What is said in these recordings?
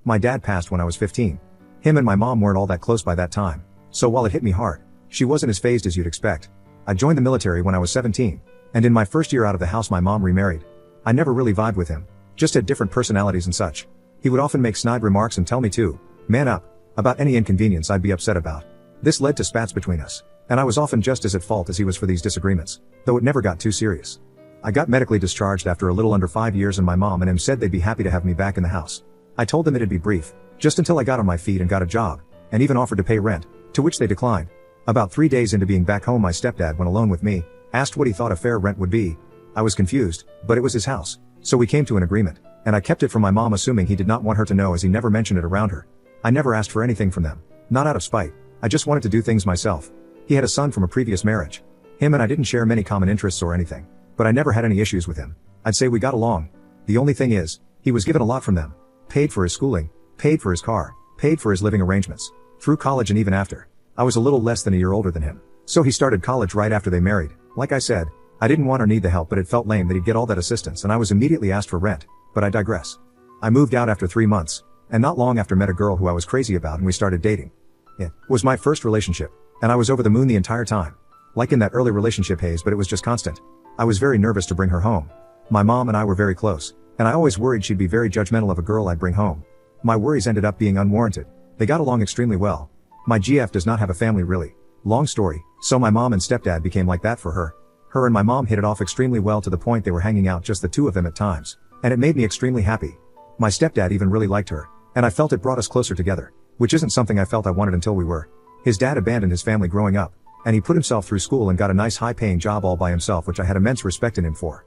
My dad passed when I was 15. Him and my mom weren't all that close by that time, so while it hit me hard, she wasn't as phased as you'd expect. I joined the military when I was 17, and in my first year out of the house my mom remarried. I never really vibed with him, just had different personalities and such. He would often make snide remarks and tell me to man up about any inconvenience I'd be upset about. This led to spats between us, and I was often just as at fault as he was for these disagreements, though it never got too serious. I got medically discharged after a little under 5 years, and my mom and him said they'd be happy to have me back in the house. I told them it'd be brief, just until I got on my feet and got a job, and even offered to pay rent, to which they declined. About 3 days into being back home, my stepdad went alone with me, asked what he thought a fair rent would be. I was confused, but it was his house, so we came to an agreement, and I kept it from my mom, assuming he did not want her to know, as he never mentioned it around her. I never asked for anything from them, not out of spite. I just wanted to do things myself. He had a son from a previous marriage. Him and I didn't share many common interests or anything, but I never had any issues with him. I'd say we got along. The only thing is, he was given a lot from them. Paid for his schooling, paid for his car, paid for his living arrangements, through college and even after. I was a little less than a year older than him, so he started college right after they married. Like I said, I didn't want or need the help, but it felt lame that he'd get all that assistance, and I was immediately asked for rent. But I digress. I moved out after 3 months, and not long after met a girl who I was crazy about, and we started dating. It was my first relationship, and I was over the moon the entire time. Like in that early relationship haze, but it was just constant. I was very nervous to bring her home. My mom and I were very close, and I always worried she'd be very judgmental of a girl I'd bring home. My worries ended up being unwarranted. They got along extremely well. My GF does not have a family really. Long story, so my mom and stepdad became like that for her. Her and my mom hit it off extremely well, to the point they were hanging out just the two of them at times, and it made me extremely happy. My stepdad even really liked her, and I felt it brought us closer together, which isn't something I felt I wanted until we were. His dad abandoned his family growing up, and he put himself through school and got a nice high-paying job all by himself, which I had immense respect in him for.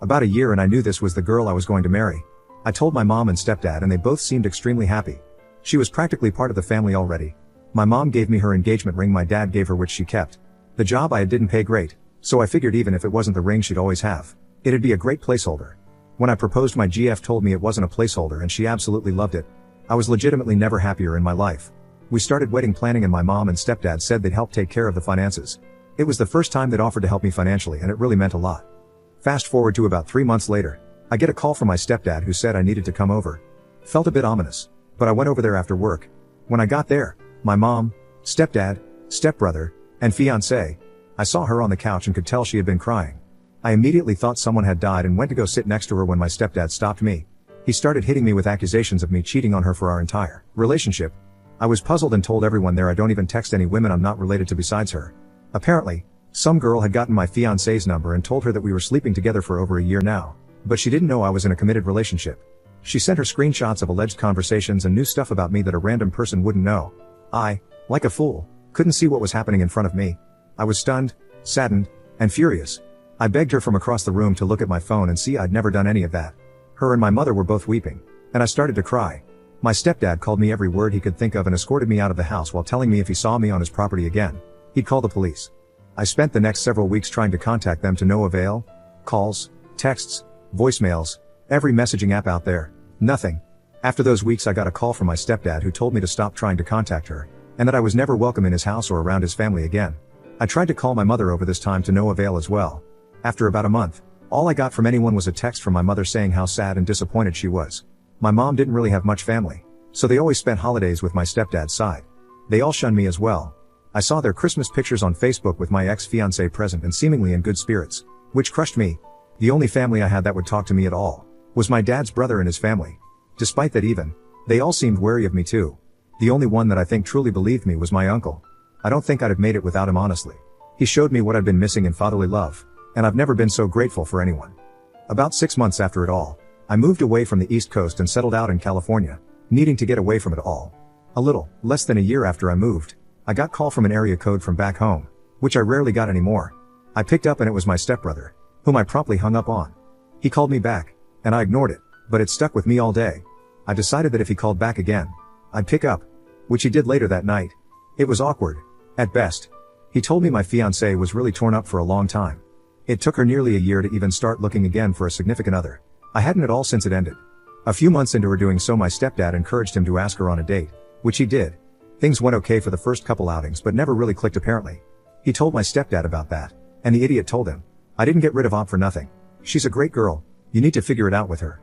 About a year and I knew this was the girl I was going to marry. I told my mom and stepdad, and they both seemed extremely happy. She was practically part of the family already. My mom gave me her engagement ring, my dad gave her, which she kept. The job I had didn't pay great, so I figured even if it wasn't the ring she'd always have, it'd be a great placeholder. When I proposed, my GF told me it wasn't a placeholder, and she absolutely loved it. I was legitimately never happier in my life. We started wedding planning, and my mom and stepdad said they'd help take care of the finances. It was the first time they'd offered to help me financially, and it really meant a lot. Fast forward to about 3 months later, I get a call from my stepdad who said I needed to come over. Felt a bit ominous, but I went over there after work. When I got there, my mom, stepdad, stepbrother, and fiancée, I saw her on the couch and could tell she had been crying. I immediately thought someone had died and went to go sit next to her when my stepdad stopped me. He started hitting me with accusations of me cheating on her for our entire relationship. I was puzzled and told everyone there I don't even text any women I'm not related to besides her. Apparently, some girl had gotten my fiancée's number and told her that we were sleeping together for over a year now, but she didn't know I was in a committed relationship. She sent her screenshots of alleged conversations and knew stuff about me that a random person wouldn't know. I, like a fool, couldn't see what was happening in front of me. I was stunned, saddened, and furious. I begged her from across the room to look at my phone and see I'd never done any of that. Her and my mother were both weeping, and I started to cry. My stepdad called me every word he could think of and escorted me out of the house while telling me if he saw me on his property again, he'd call the police. I spent the next several weeks trying to contact them, to no avail. Calls, texts, voicemails, every messaging app out there. Nothing. After those weeks I got a call from my stepdad who told me to stop trying to contact her, and that I was never welcome in his house or around his family again. I tried to call my mother over this time, to no avail as well. After about a month, all I got from anyone was a text from my mother saying how sad and disappointed she was. My mom didn't really have much family, so they always spent holidays with my stepdad's side. They all shunned me as well. I saw their Christmas pictures on Facebook with my ex-fiancée present and seemingly in good spirits, which crushed me. The only family I had that would talk to me at all was my dad's brother and his family. Despite that, even, they all seemed wary of me too. The only one that I think truly believed me was my uncle. I don't think I'd have made it without him, honestly. He showed me what I'd been missing in fatherly love, and I've never been so grateful for anyone. About 6 months after it all, I moved away from the East Coast and settled out in California, needing to get away from it all. A little less than a year after I moved, I got a call from an area code from back home, which I rarely got anymore. I picked up and it was my stepbrother, whom I promptly hung up on. He called me back, and I ignored it, but it stuck with me all day. I decided that if he called back again, I'd pick up, which he did later that night. It was awkward, at best. He told me my fiancée was really torn up for a long time. It took her nearly a year to even start looking again for a significant other. I hadn't at all since it ended. A few months into her doing so, my stepdad encouraged him to ask her on a date, which he did. Things went okay for the first couple outings, but never really clicked apparently. He told my stepdad about that, and the idiot told him, "I didn't get rid of Aunt for nothing. She's a great girl. You need to figure it out with her."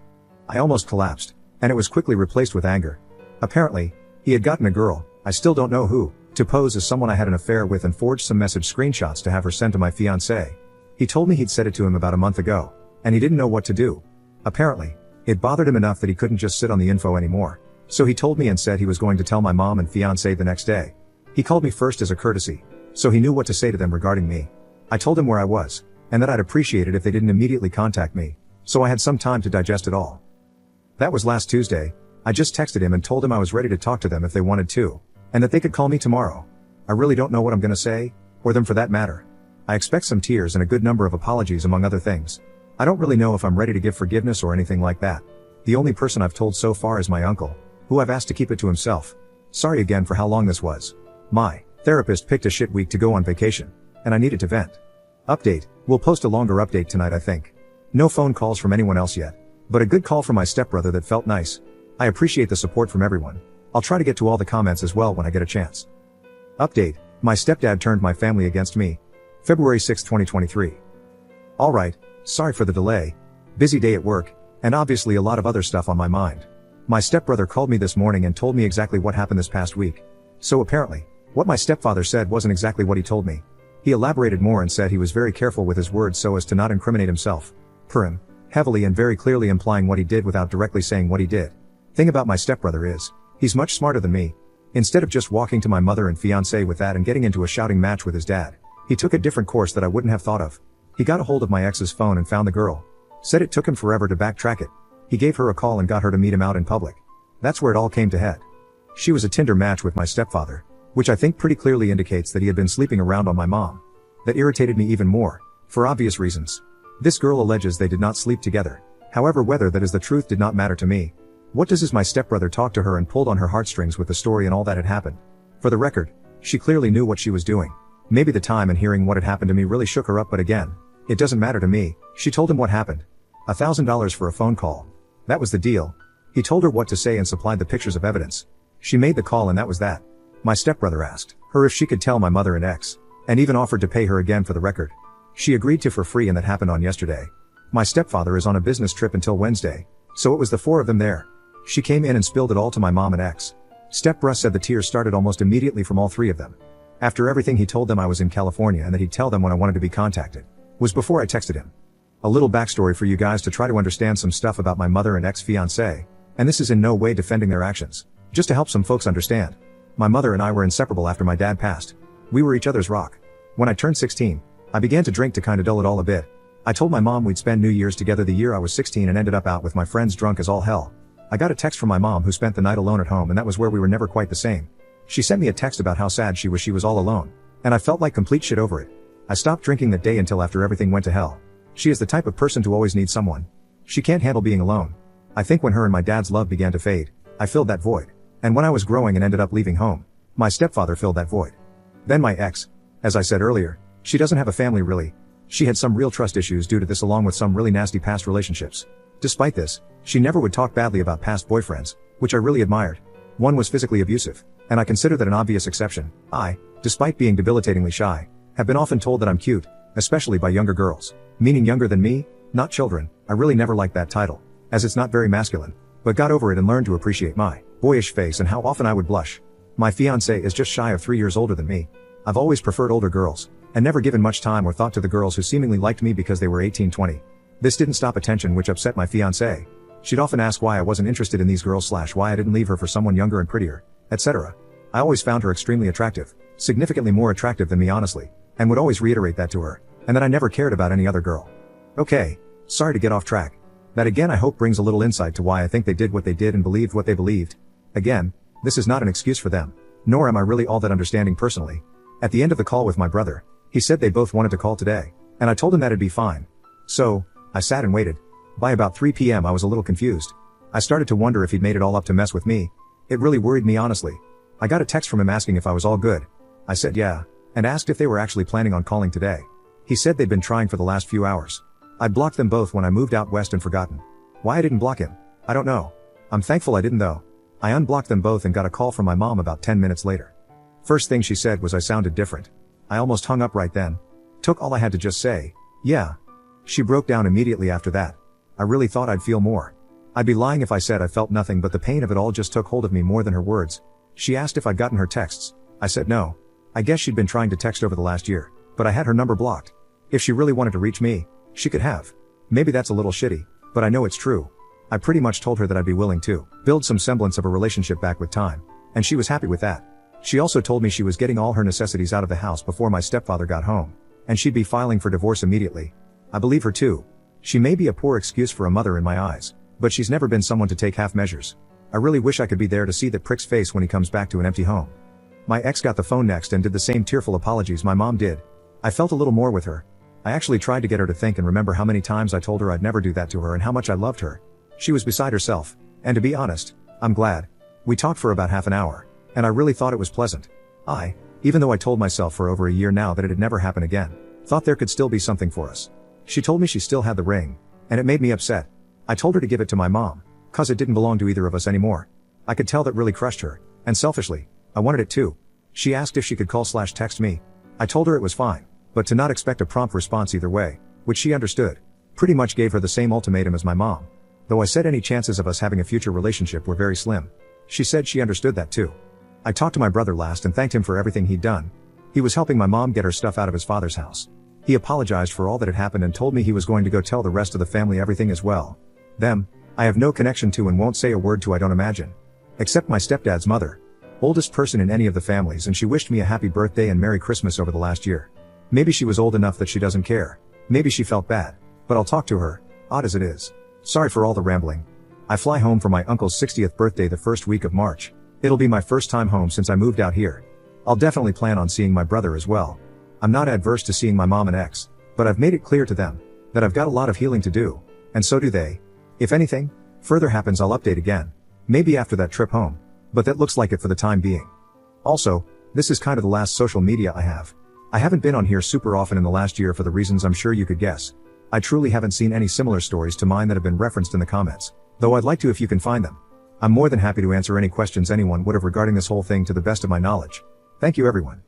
I almost collapsed, and it was quickly replaced with anger. Apparently, he had gotten a girl, I still don't know who, to pose as someone I had an affair with and forged some message screenshots to have her sent to my fiancée. He told me he'd said it to him about a month ago, and he didn't know what to do. Apparently, it bothered him enough that he couldn't just sit on the info anymore. So he told me and said he was going to tell my mom and fiancée the next day. He called me first as a courtesy, so he knew what to say to them regarding me. I told him where I was, and that I'd appreciate it if they didn't immediately contact me, so I had some time to digest it all. That was last Tuesday. I just texted him and told him I was ready to talk to them if they wanted to, and that they could call me tomorrow. I really don't know what I'm gonna say, or them for that matter. I expect some tears and a good number of apologies among other things. I don't really know if I'm ready to give forgiveness or anything like that. The only person I've told so far is my uncle, who I've asked to keep it to himself. Sorry again for how long this was. My therapist picked a shit week to go on vacation, and I needed to vent. Update, we'll post a longer update tonight I think. No phone calls from anyone else yet, but a good call from my stepbrother that felt nice. I appreciate the support from everyone. I'll try to get to all the comments as well when I get a chance. Update, my stepdad turned my family against me. February 6, 2023. Alright, sorry for the delay. Busy day at work, and obviously a lot of other stuff on my mind. My stepbrother called me this morning and told me exactly what happened this past week. So apparently, what my stepfather said wasn't exactly what he told me. He elaborated more and said he was very careful with his words so as to not incriminate himself. Per him, heavily and very clearly implying what he did without directly saying what he did. Thing about my stepbrother is, he's much smarter than me. Instead of just walking to my mother and fiancé with that and getting into a shouting match with his dad, he took a different course that I wouldn't have thought of. He got a hold of my ex's phone and found the girl. Said it took him forever to backtrack it. He gave her a call and got her to meet him out in public. That's where it all came to head. She was a Tinder match with my stepfather, which I think pretty clearly indicates that he had been sleeping around on my mom. That irritated me even more, for obvious reasons. This girl alleges they did not sleep together. However, whether that is the truth did not matter to me. What does is my stepbrother talked to her and pulled on her heartstrings with the story and all that had happened. For the record, she clearly knew what she was doing. Maybe the time and hearing what had happened to me really shook her up, but again, it doesn't matter to me. She told him what happened. $1,000 for a phone call. That was the deal. He told her what to say and supplied the pictures of evidence. She made the call and that was that. My stepbrother asked her if she could tell my mother and ex, and even offered to pay her again for the record. She agreed to for free and that happened on yesterday. My stepfather is on a business trip until Wednesday, so it was the four of them there. She came in and spilled it all to my mom and ex. Stepbruh said the tears started almost immediately from all three of them. After everything he told them I was in California and that he'd tell them when I wanted to be contacted. Was before I texted him. A little backstory for you guys to try to understand some stuff about my mother and ex-fiancé, and this is in no way defending their actions, just to help some folks understand. My mother and I were inseparable after my dad passed. We were each other's rock. When I turned 16, I began to drink to kinda dull it all a bit. I told my mom we'd spend New Year's together the year I was 16 and ended up out with my friends drunk as all hell. I got a text from my mom who spent the night alone at home and that was where we were never quite the same. She sent me a text about how sad she was all alone. And I felt like complete shit over it. I stopped drinking that day until after everything went to hell. She is the type of person to always need someone. She can't handle being alone. I think when her and my dad's love began to fade, I filled that void. And when I was growing and ended up leaving home, my stepfather filled that void. Then my ex. As I said earlier, she doesn't have a family really. She had some real trust issues due to this along with some really nasty past relationships. Despite this, she never would talk badly about past boyfriends, which I really admired. One was physically abusive, and I consider that an obvious exception. I, despite being debilitatingly shy, have been often told that I'm cute, especially by younger girls. Meaning younger than me, not children. I really never liked that title, as it's not very masculine, but got over it and learned to appreciate my boyish face and how often I would blush. My fiancé is just shy of 3 years older than me. I've always preferred older girls, and never given much time or thought to the girls who seemingly liked me because they were 18-20. This didn't stop attention which upset my fiancé. She'd often ask why I wasn't interested in these girls / why I didn't leave her for someone younger and prettier, etc. I always found her extremely attractive, significantly more attractive than me honestly, and would always reiterate that to her, and that I never cared about any other girl. Okay, sorry to get off track. That again I hope brings a little insight to why I think they did what they did and believed what they believed. Again, this is not an excuse for them, nor am I really all that understanding personally. At the end of the call with my brother, he said they both wanted to call today, and I told him that'd be fine. So, I sat and waited. By about 3 p.m. I was a little confused. I started to wonder if he'd made it all up to mess with me. It really worried me honestly. I got a text from him asking if I was all good. I said yeah, and asked if they were actually planning on calling today. He said they'd been trying for the last few hours. I blocked them both when I moved out west and forgotten. Why I didn't block him, I don't know. I'm thankful I didn't though. I unblocked them both and got a call from my mom about 10 minutes later. First thing she said was I sounded different. I almost hung up right then. Took all I had to just say, yeah. She broke down immediately after that. I really thought I'd feel more. I'd be lying if I said I felt nothing, but the pain of it all just took hold of me more than her words. She asked if I'd gotten her texts. I said no. I guess she'd been trying to text over the last year, but I had her number blocked. If she really wanted to reach me, she could have. Maybe that's a little shitty, but I know it's true. I pretty much told her that I'd be willing to build some semblance of a relationship back with time, and she was happy with that. She also told me she was getting all her necessities out of the house before my stepfather got home, and she'd be filing for divorce immediately. I believe her too. She may be a poor excuse for a mother in my eyes, but she's never been someone to take half measures. I really wish I could be there to see that prick's face when he comes back to an empty home. My ex got the phone next and did the same tearful apologies my mom did. I felt a little more with her. I actually tried to get her to think and remember how many times I told her I'd never do that to her and how much I loved her. She was beside herself, and to be honest, I'm glad. We talked for about half an hour, and I really thought it was pleasant. Even though I told myself for over a year now that it'd never happen again, thought there could still be something for us. She told me she still had the ring, and it made me upset. I told her to give it to my mom, 'cause it didn't belong to either of us anymore. I could tell that really crushed her, and selfishly, I wanted it too. She asked if she could call/text me. I told her it was fine, but to not expect a prompt response either way, which she understood. Pretty much gave her the same ultimatum as my mom. Though I said any chances of us having a future relationship were very slim. She said she understood that too. I talked to my brother last and thanked him for everything he'd done. He was helping my mom get her stuff out of his father's house. He apologized for all that had happened and told me he was going to go tell the rest of the family everything as well. Them, I have no connection to and won't say a word to, I don't imagine. Except my stepdad's mother. Oldest person in any of the families, and she wished me a happy birthday and Merry Christmas over the last year. Maybe she was old enough that she doesn't care. Maybe she felt bad. But I'll talk to her, odd as it is. Sorry for all the rambling. I fly home for my uncle's 60th birthday the first week of March. It'll be my first time home since I moved out here. I'll definitely plan on seeing my brother as well. I'm not adverse to seeing my mom and ex, but I've made it clear to them that I've got a lot of healing to do, and so do they. If anything further happens, I'll update again. Maybe after that trip home, but that looks like it for the time being. Also, this is kind of the last social media I have. I haven't been on here super often in the last year for the reasons I'm sure you could guess. I truly haven't seen any similar stories to mine that have been referenced in the comments, though I'd like to if you can find them. I'm more than happy to answer any questions anyone would have regarding this whole thing to the best of my knowledge. Thank you everyone.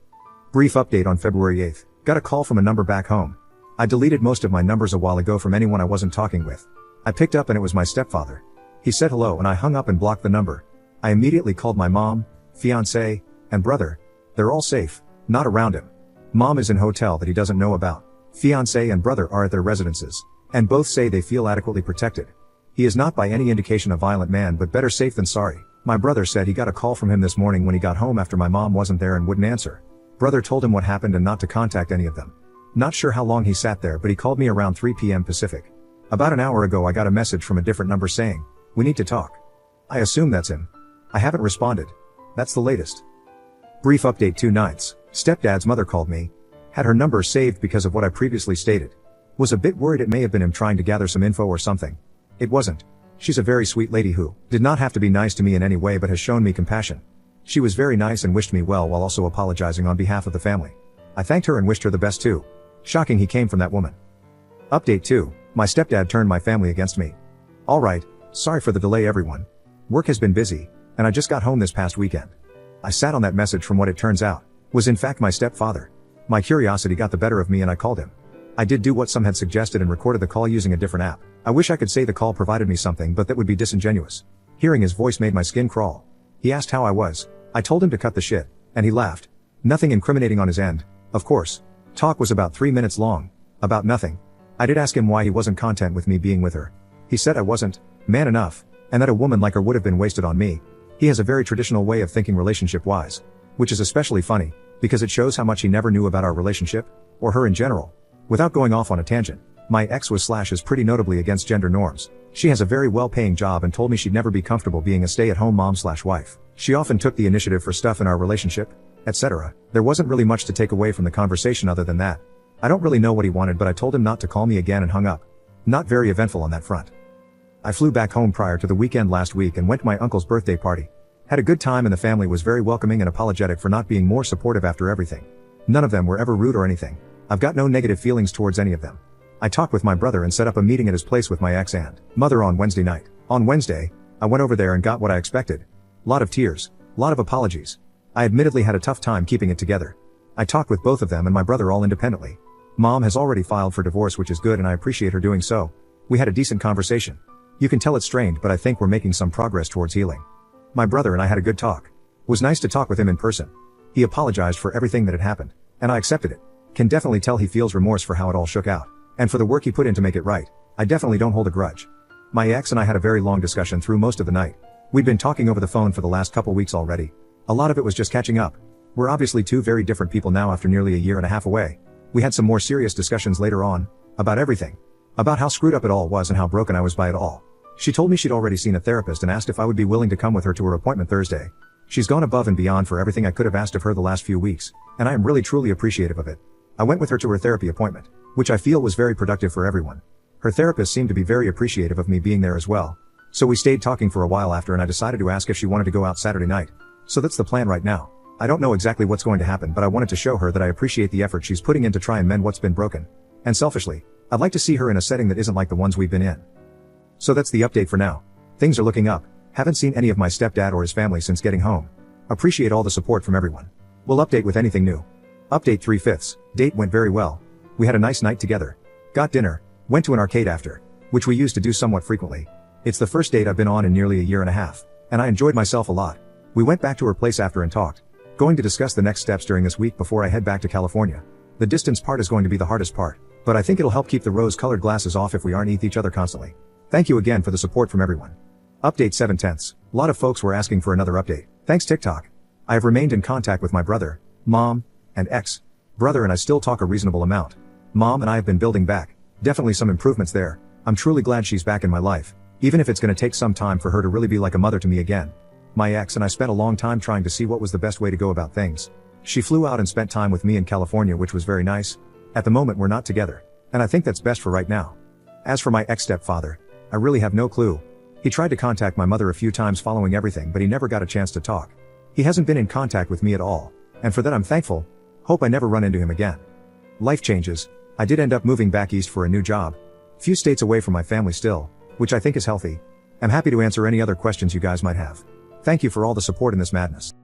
Brief update on February 8th. Got a call from a number back home. I deleted most of my numbers a while ago from anyone I wasn't talking with. I picked up and it was my stepfather. He said hello and I hung up and blocked the number. I immediately called my mom, fiancé, and brother. They're all safe, not around him. Mom is in hotel that he doesn't know about. Fiancé and brother are at their residences, and both say they feel adequately protected. He is not by any indication a violent man, but better safe than sorry. My brother said he got a call from him this morning when he got home after my mom wasn't there and wouldn't answer. Brother told him what happened and not to contact any of them. Not sure how long he sat there, but he called me around 3 p.m. Pacific. About an hour ago I got a message from a different number saying, "We need to talk." I assume that's him. I haven't responded. That's the latest. Brief update 2 nights. Stepdad's mother called me. Had her number saved because of what I previously stated. Was a bit worried it may have been him trying to gather some info or something. It wasn't. She's a very sweet lady who did not have to be nice to me in any way but has shown me compassion. She was very nice and wished me well while also apologizing on behalf of the family. I thanked her and wished her the best too. Shocking he came from that woman. Update 2. My stepdad turned my family against me. Alright, sorry for the delay everyone. Work has been busy, and I just got home this past weekend. I sat on that message from what it turns out was in fact my stepfather. My curiosity got the better of me and I called him. I did do what some had suggested and recorded the call using a different app. I wish I could say the call provided me something, but that would be disingenuous. Hearing his voice made my skin crawl. He asked how I was. I told him to cut the shit, and he laughed. Nothing incriminating on his end, of course. Talk was about 3 minutes long. About nothing. I did ask him why he wasn't content with me being with her. He said I wasn't man enough, and that a woman like her would have been wasted on me. He has a very traditional way of thinking relationship-wise, which is especially funny, because it shows how much he never knew about our relationship, or her in general. Without going off on a tangent, my ex is pretty notably against gender norms. She has a very well-paying job and told me she'd never be comfortable being a stay-at-home mom/wife. She often took the initiative for stuff in our relationship, etc. There wasn't really much to take away from the conversation other than that. I don't really know what he wanted, but I told him not to call me again and hung up. Not very eventful on that front. I flew back home prior to the weekend last week and went to my uncle's birthday party. Had a good time and the family was very welcoming and apologetic for not being more supportive after everything. None of them were ever rude or anything. I've got no negative feelings towards any of them. I talked with my brother and set up a meeting at his place with my ex and mother on Wednesday night. On Wednesday, I went over there and got what I expected. Lot of tears. Lot of apologies. I admittedly had a tough time keeping it together. I talked with both of them and my brother all independently. Mom has already filed for divorce, which is good and I appreciate her doing so. We had a decent conversation. You can tell it's strained, but I think we're making some progress towards healing. My brother and I had a good talk. It was nice to talk with him in person. He apologized for everything that had happened, and I accepted it. Can definitely tell he feels remorse for how it all shook out, and for the work he put in to make it right. I definitely don't hold a grudge. My ex and I had a very long discussion through most of the night. We'd been talking over the phone for the last couple weeks already. A lot of it was just catching up. We're obviously two very different people now after nearly a year and a half away. We had some more serious discussions later on, about everything. About how screwed up it all was and how broken I was by it all. She told me she'd already seen a therapist and asked if I would be willing to come with her to her appointment Thursday. She's gone above and beyond for everything I could have asked of her the last few weeks, and I am really truly appreciative of it. I went with her to her therapy appointment, which I feel was very productive for everyone. Her therapist seemed to be very appreciative of me being there as well. So we stayed talking for a while after, and I decided to ask if she wanted to go out Saturday night. So that's the plan right now. I don't know exactly what's going to happen, but I wanted to show her that I appreciate the effort she's putting in to try and mend what's been broken. And selfishly, I'd like to see her in a setting that isn't like the ones we've been in. So that's the update for now. Things are looking up. Haven't seen any of my stepdad or his family since getting home. Appreciate all the support from everyone. We'll update with anything new. Update 3/5. Date went very well. We had a nice night together. Got dinner. Went to an arcade after, which we used to do somewhat frequently. It's the first date I've been on in nearly a year and a half, and I enjoyed myself a lot. We went back to her place after and talked. Going to discuss the next steps during this week before I head back to California. The distance part is going to be the hardest part, but I think it'll help keep the rose-colored glasses off if we aren't each other constantly. Thank you again for the support from everyone. Update 7/10. A lot of folks were asking for another update. Thanks TikTok. I have remained in contact with my brother, mom, and ex-brother, and I still talk a reasonable amount. Mom and I have been building back. Definitely some improvements there. I'm truly glad she's back in my life, even if it's going to take some time for her to really be like a mother to me again. My ex and I spent a long time trying to see what was the best way to go about things. She flew out and spent time with me in California, which was very nice. At the moment we're not together, and I think that's best for right now. As for my ex-stepfather, I really have no clue. He tried to contact my mother a few times following everything, but he never got a chance to talk. He hasn't been in contact with me at all, and for that I'm thankful. Hope I never run into him again. Life changes. I did end up moving back east for a new job. Few states away from my family still, which I think is healthy. I'm happy to answer any other questions you guys might have. Thank you for all the support in this madness.